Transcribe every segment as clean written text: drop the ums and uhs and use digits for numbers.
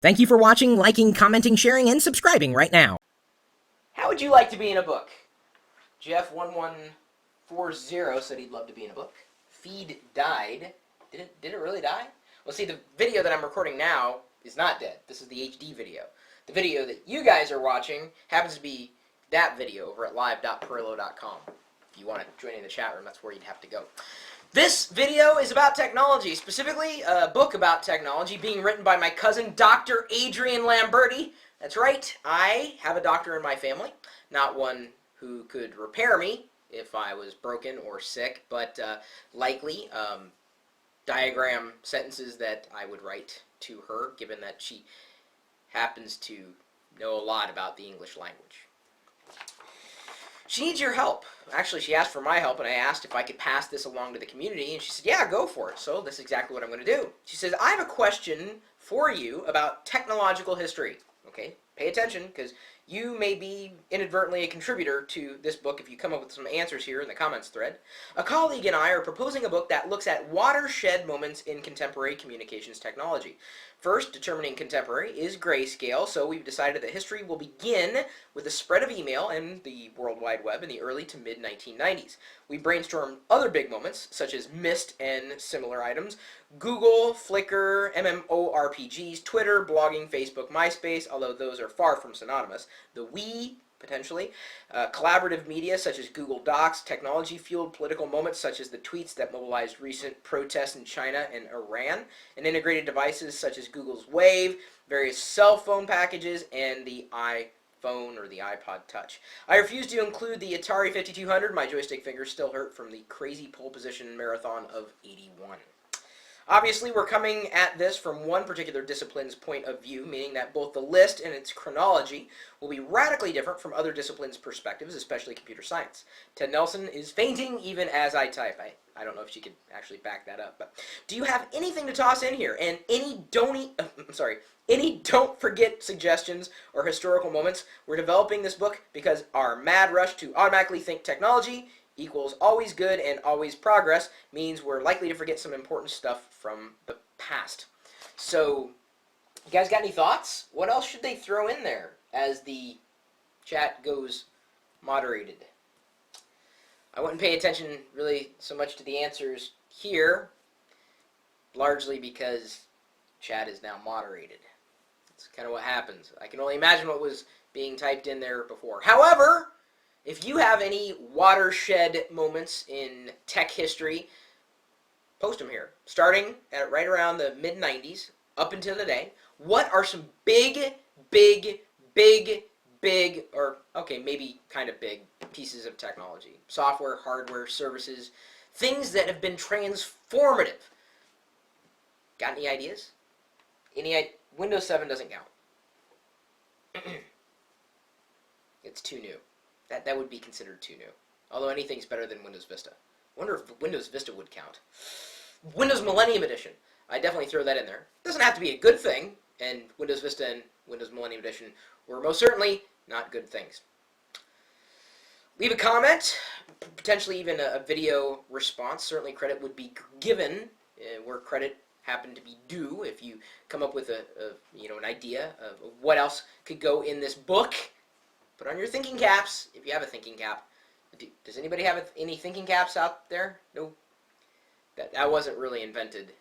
Thank you for watching, liking, commenting, sharing, and subscribing right now. How would you like to be in a book? Jeff1140 said he'd love to be in a book. Feed died. Did it really die? Well, see, the video that I'm recording now is not dead. This is the HD video. The video that you guys are watching happens to be that video over at live.pirillo.com. If you want to join in the chat room, that's where you'd have to go. This video is about technology, specifically a book about technology being written by my cousin, Dr. Adrian Lamberti. That's right, I have a doctor in my family, not one who could repair me if I was broken or sick, but likely diagram sentences that I would write to her, given that she happens to know a lot about the English language. She needs your help. Actually, she asked for my help, and I asked if I could pass this along to the community, and she said, yeah, go for it. So that's exactly what I'm going to do. She says, I have a question for you about technological history. Okay, pay attention, because you may be inadvertently a contributor to this book if you come up with some answers here in the comments thread. A colleague and I are proposing a book that looks at watershed moments in contemporary communications technology. First, determining contemporary is grayscale, so we've decided that history will begin with the spread of email and the World Wide Web in the early to mid-1990s. We brainstormed other big moments, such as Mist and similar items, Google, Flickr, MMORPGs, Twitter, blogging, Facebook, MySpace, although those are far from synonymous, the Wii, potentially, collaborative media such as Google Docs, technology-fueled political moments such as the tweets that mobilized recent protests in China and Iran, and integrated devices such as Google's Wave, various cell phone packages, and the iPhone or the iPod Touch. I refuse to include the Atari 5200. My joystick fingers still hurt from the crazy pole position marathon of '81. Obviously, we're coming at this from one particular discipline's point of view, meaning that both the list and its chronology will be radically different from other disciplines' perspectives, especially computer science. Ted Nelson is fainting even as I type. I don't know if she could actually back that up, but do you have anything to toss in here? And any don't forget suggestions or historical moments? We're developing this book because our mad rush to automatically think technology equals always good and always progress means we're likely to forget some important stuff from the past. So, you guys got any thoughts? What else should they throw in there as the chat goes moderated? I wouldn't pay attention really so much to the answers here, largely because chat is now moderated. That's kind of what happens. I can only imagine what was being typed in there before. However, if you have any watershed moments in tech history, post them here. Starting at right around the mid-90s, up until today, what are some big, or, okay, maybe kind of big pieces of technology? Software, hardware, services, things that have been transformative. Got any ideas? Windows 7 doesn't count. It's too new. That would be considered too new. Although anything's better than Windows Vista. I wonder if Windows Vista would count. Windows Millennium Edition. I definitely throw that in there. Doesn't have to be a good thing, and Windows Vista and Windows Millennium Edition were most certainly not good things. Leave a comment, potentially even a video response. Certainly credit would be given where credit happened to be due if you come up with an idea of what else could go in this book. Put on your thinking caps, if you have a thinking cap. Does anybody have any thinking caps out there? No? That wasn't really invented.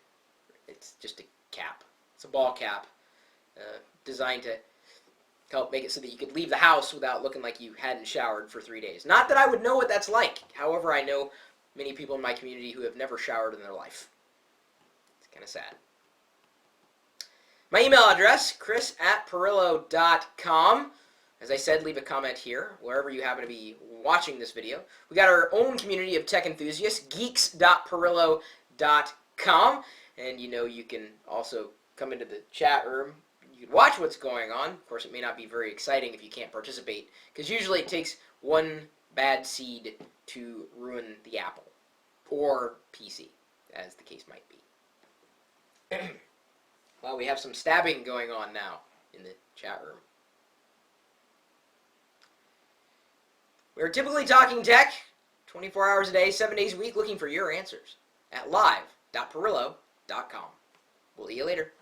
It's just a cap. It's a ball cap designed to help make it so that you could leave the house without looking like you hadn't showered for 3 days. Not that I would know what that's like. However, I know many people in my community who have never showered in their life. It's kind of sad. My email address, chris@pirillo.com. As I said, leave a comment here, wherever you happen to be watching this video. We got our own community of tech enthusiasts, geeks.pirillo.com, and you can also come into the chat room. You can watch what's going on. Of course, it may not be very exciting if you can't participate, because usually it takes one bad seed to ruin the apple, or PC, as the case might be. Well, we have some stabbing going on now in the chat room. We're typically talking tech 24 hours a day, 7 days a week, looking for your answers at live.pirillo.com. We'll see you later.